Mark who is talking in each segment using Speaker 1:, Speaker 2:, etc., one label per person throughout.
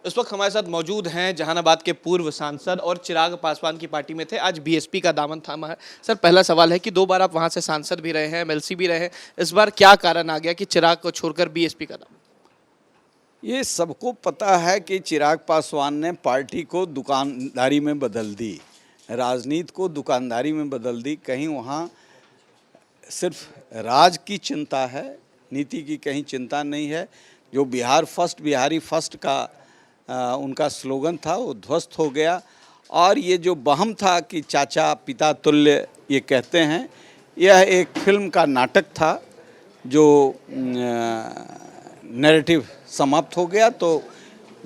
Speaker 1: इस वक्त हमारे साथ मौजूद हैं जहानाबाद के पूर्व सांसद और चिराग पासवान की पार्टी में थे, आज बीएसपी का दामन थामा है। सर, पहला सवाल है कि 2 बार आप वहां से सांसद भी रहे हैं, एमएलसी भी रहे हैं, इस बार क्या कारण आ गया कि चिराग को छोड़कर बीएसपी का दामन?
Speaker 2: ये सबको पता है कि चिराग पासवान ने पार्टी को दुकानदारी में बदल दी, राजनीति को दुकानदारी में बदल दी। कहीं वहाँ सिर्फ राज की चिंता है, नीति की कहीं चिंता नहीं है। जो बिहार फर्स्ट, बिहारी फर्स्ट का उनका स्लोगन था वो ध्वस्त हो गया। और ये जो वहम था कि चाचा पिता तुल्य ये कहते हैं, यह एक फिल्म का नाटक था जो नैरेटिव समाप्त हो गया। तो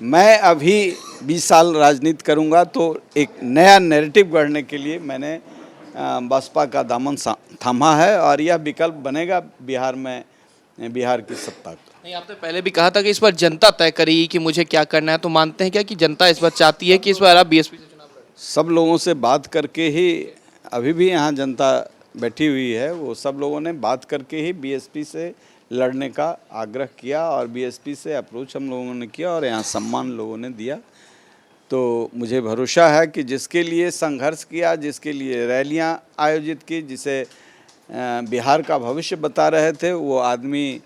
Speaker 2: मैं अभी 20 साल राजनीति करूंगा, तो एक नया नैरेटिव गढ़ने के लिए मैंने बसपा का दामन थामा है और यह विकल्प बनेगा बिहार में, बिहार की सत्ता का।
Speaker 1: नहीं, आपने पहले भी कहा था कि इस बार जनता तय करेगी कि मुझे क्या करना है, तो मानते हैं क्या कि जनता इस बार चाहती है कि इस बार आप बीएसपी से चुनाव लड़ें?
Speaker 2: सब लोगों से बात करके ही, अभी भी यहाँ जनता बैठी हुई है, वो सब लोगों ने बात करके ही बीएसपी से लड़ने का आग्रह किया और बीएसपी से अप्रोच हम लोगों ने किया और यहाँ सम्मान लोगों ने दिया। तो मुझे भरोसा है कि जिसके लिए संघर्ष किया, जिसके लिए रैलियाँ आयोजित की, जिसे बिहार का भविष्य बता रहे थे, वो आदमी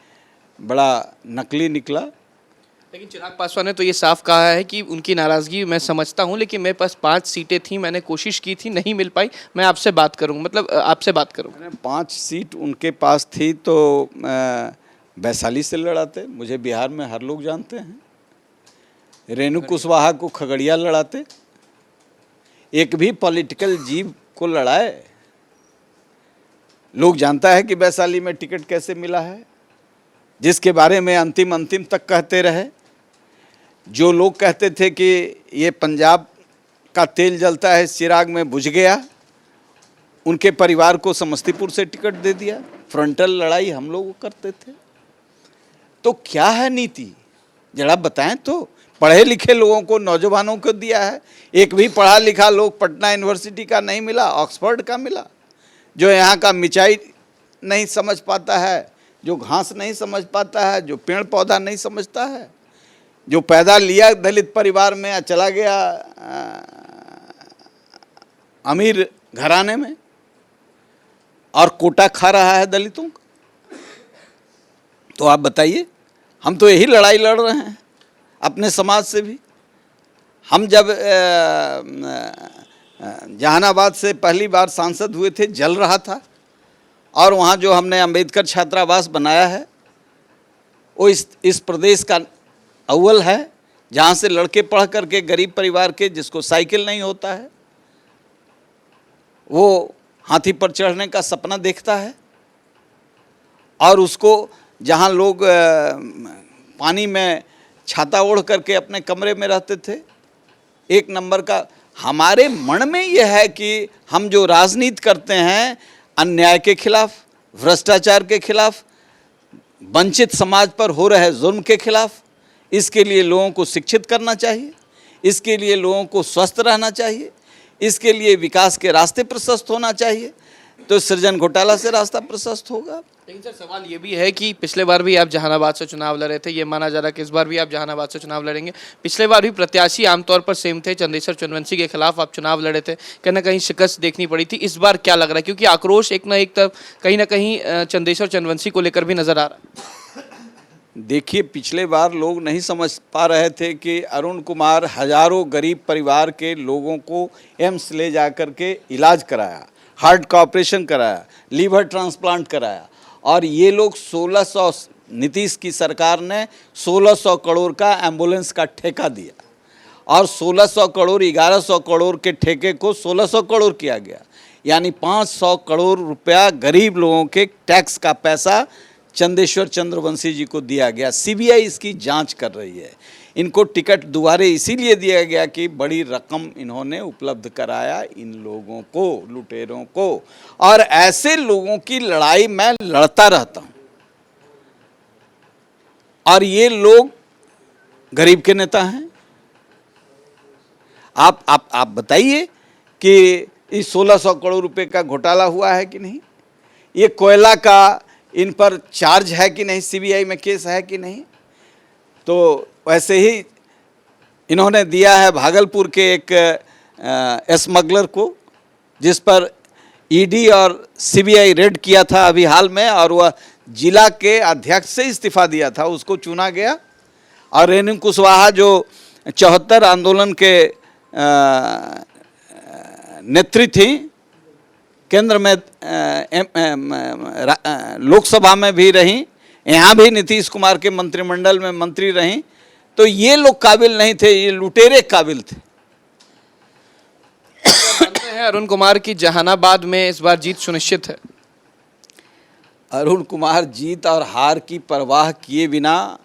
Speaker 2: बड़ा नकली निकला।
Speaker 1: लेकिन चिराग पासवान ने तो ये साफ कहा है कि उनकी नाराज़गी मैं समझता हूं, लेकिन मेरे पास 5 सीटें थी, मैंने कोशिश की थी, नहीं मिल पाई, मैं आपसे बात करूंगा, मतलब आपसे बात करूंगा।
Speaker 2: 5 सीट उनके पास थी तो वैशाली से लड़ाते, मुझे बिहार में हर लोग जानते हैं। रेणु कुशवाहा को खगड़िया लड़ाते, एक भी पॉलिटिकल जीव को लड़ाए। लोग जानता है कि वैशाली में टिकट कैसे मिला है, जिसके बारे में अंतिम तक कहते रहे। जो लोग कहते थे कि ये पंजाब का तेल जलता है, चिराग में बुझ गया, उनके परिवार को समस्तीपुर से टिकट दे दिया। फ्रंटल लड़ाई हम लोग करते थे। तो क्या है नीति, जरा बताएं तो। पढ़े लिखे लोगों को, नौजवानों को दिया है, एक भी पढ़ा लिखा लोग पटना यूनिवर्सिटी का नहीं मिला, ऑक्सफोर्ड का मिला। जो यहाँ का मिचाई नहीं समझ पाता है, जो घास नहीं समझ पाता है, जो पेड़ पौधा नहीं समझता है, जो पैदा लिया दलित परिवार में, चला गया अमीर घराने में और कोटा खा रहा है दलितों का। तो आप बताइए, हम तो यही लड़ाई लड़ रहे हैं अपने समाज से भी। हम जब जहानाबाद से पहली बार सांसद हुए थे, जल रहा था, और वहाँ जो हमने अंबेडकर छात्रावास बनाया है वो इस प्रदेश का अव्वल है, जहाँ से लड़के पढ़ करके गरीब परिवार के, जिसको साइकिल नहीं होता है, वो हाथी पर चढ़ने का सपना देखता है। और उसको जहाँ लोग पानी में छाता ओढ़ करके अपने कमरे में रहते थे, 1 नंबर का। हमारे मन में यह है कि हम जो राजनीति करते हैं, अन्याय के खिलाफ, भ्रष्टाचार के खिलाफ, वंचित समाज पर हो रहे जुल्म के खिलाफ, इसके लिए लोगों को शिक्षित करना चाहिए, इसके लिए लोगों को स्वस्थ रहना चाहिए, इसके लिए विकास के रास्ते प्रशस्त होना चाहिए। तो सृजन घोटाला से रास्ता प्रशस्त होगा।
Speaker 1: लेकिन सर, सवाल ये भी है कि पिछले बार भी आप जहानाबाद से चुनाव लड़े थे, ये माना जा रहा है कि इस बार भी आप जहानाबाद से चुनाव लड़ेंगे। पिछले बार भी प्रत्याशी आमतौर पर सेम थे, चंदेश्वर चंद्रवंशी के खिलाफ आप चुनाव लड़े थे, कहीं ना कहीं शिकस्त देखनी पड़ी थी। इस बार क्या लग रहा है, क्योंकि आक्रोश एक तरफ कहीं ना कहीं चंदेश्वर चंद्रवंशी को लेकर भी नजर आ रहा है?
Speaker 2: देखिए, पिछले बार लोग नहीं समझ पा रहे थे कि अरुण कुमार हजारों गरीब परिवार के लोगों को एम्स ले जा कर के इलाज कराया, हार्ट का ऑपरेशन कराया, लीवर ट्रांसप्लांट कराया, और ये लोग 1600, नीतीश की सरकार ने 1600 करोड़ का एम्बुलेंस का ठेका दिया, और 1600 करोड़ 1100 करोड़ के ठेके को 1600 करोड़ किया गया। यानी 500 करोड़ रुपया गरीब लोगों के टैक्स का पैसा चंदेश्वर चंद्रवंशी जी को दिया गया। सीबीआई इसकी जांच कर रही है। इनको टिकट दोबारे इसीलिए दिया गया कि बड़ी रकम इन्होंने उपलब्ध कराया इन लोगों को, लुटेरों को। और ऐसे लोगों की लड़ाई मैं लड़ता रहता हूं। और ये लोग गरीब के नेता हैं। आप बताइए कि इस 1600 करोड़ रुपए का घोटाला हुआ है कि नहीं? ये कोयला का इन पर चार्ज है कि नहीं, सीबीआई में केस है कि नहीं? तो वैसे ही इन्होंने दिया है भागलपुर के एक स्मगलर को, जिस पर ईडी और सीबीआई रेड किया था अभी हाल में, और वह जिला के अध्यक्ष से इस्तीफा दिया था, उसको चुना गया। और रेणु कुशवाहा जो 74 आंदोलन के नेत्री थी, केंद्र में लोकसभा में भी रहीं, यहाँ भी नीतीश कुमार के मंत्रिमंडल में मंत्री रहीं, तो ये लोग काबिल नहीं थे, ये लुटेरे काबिल थे।
Speaker 1: मानते हैं अरुण कुमार की जहानाबाद में इस बार जीत सुनिश्चित है?
Speaker 2: अरुण कुमार जीत और हार की परवाह किए बिना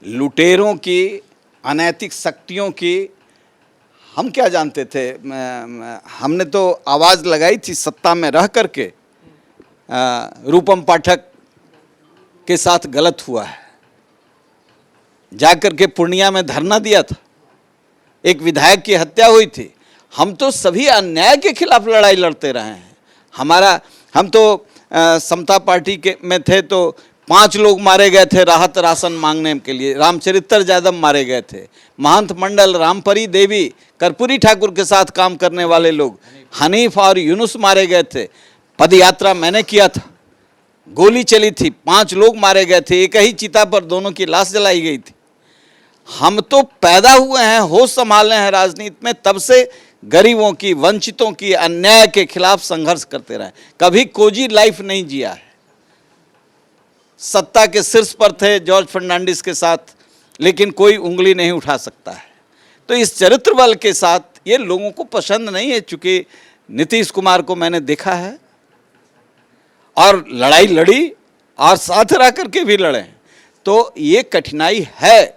Speaker 2: लुटेरों की, अनैतिक शक्तियों की हम क्या जानते थे। हमने तो आवाज़ लगाई थी सत्ता में रह करके, रूपम पाठक के साथ गलत हुआ है, जाकर के पूर्णिया में धरना दिया था, एक विधायक की हत्या हुई थी। हम तो सभी अन्याय के खिलाफ लड़ाई लड़ते रहे हैं। हम तो समता पार्टी के में थे तो 5 लोग मारे गए थे राहत राशन मांगने के लिए, रामचरित्र यादव मारे गए थे, महंत मंडल, रामपरी देवी, कर्पूरी ठाकुर के साथ काम करने वाले लोग, हनीफ और यूनुस मारे गए थे। पद यात्रा मैंने किया था, गोली चली थी, 5 लोग मारे गए थे, एक ही चिता पर दोनों की लाश जलाई गई थी। हम तो पैदा हुए हैं, होश संभाले हैं राजनीति में, तब से गरीबों की, वंचितों की, अन्याय के खिलाफ संघर्ष करते रहे, कभी कोजी लाइफ नहीं जिया है। सत्ता के शीर्ष पर थे जॉर्ज फर्नांडिस के साथ, लेकिन कोई उंगली नहीं उठा सकता है। तो इस चरित्र बल के साथ ये लोगों को पसंद नहीं है। चूंकि नीतीश कुमार को मैंने देखा है और लड़ाई लड़ी और साथ रह करके भी लड़े, तो ये कठिनाई है,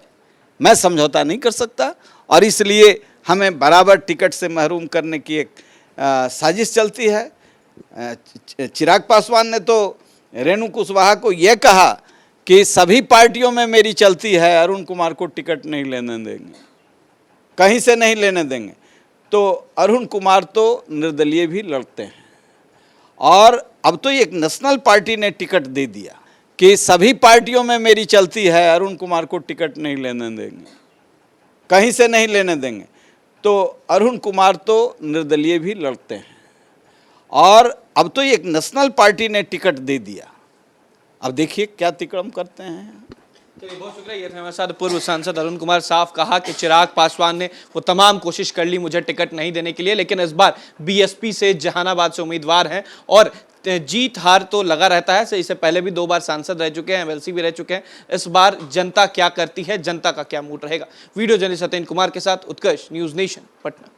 Speaker 2: मैं समझौता नहीं कर सकता। और इसलिए हमें बराबर टिकट से महरूम करने की एक साजिश चलती है। चिराग पासवान ने तो रेणु कुशवाहा को यह कहा कि सभी पार्टियों में मेरी चलती है, अरुण कुमार को टिकट नहीं लेने देंगे, कहीं से नहीं लेने देंगे। तो अरुण कुमार तो निर्दलीय भी लड़ते हैं, और अब तो एक नेशनल पार्टी ने टिकट दे दिया कि सभी पार्टियों में मेरी चलती है, अरुण कुमार को टिकट नहीं लेने देंगे, कहीं से नहीं लेने देंगे। तो अरुण कुमार तो निर्दलीय भी लड़ते हैं, और अब तो एक नेशनल पार्टी ने टिकट दे दिया। अब देखिए क्या अतिक्रम करते हैं।
Speaker 1: चलिए, बहुत शुक्रिया। ये थे हमारे साथ पूर्व सांसद अरुण कुमार। साफ कहा कि चिराग पासवान ने वो तमाम कोशिश कर ली मुझे टिकट नहीं देने के लिए, लेकिन इस बार बीएसपी से, जहानाबाद से उम्मीदवार हैं, और जीत हार तो लगा रहता है। इससे पहले भी 2 बार सांसद रह चुके हैं, एमएलसी भी रह चुके हैं। इस बार जनता क्या करती है, जनता का क्या मूड रहेगा। वीडियो जर्नलिस्ट सत्येंद्र कुमार के साथ उत्कर्ष, न्यूज़ नेशन, पटना।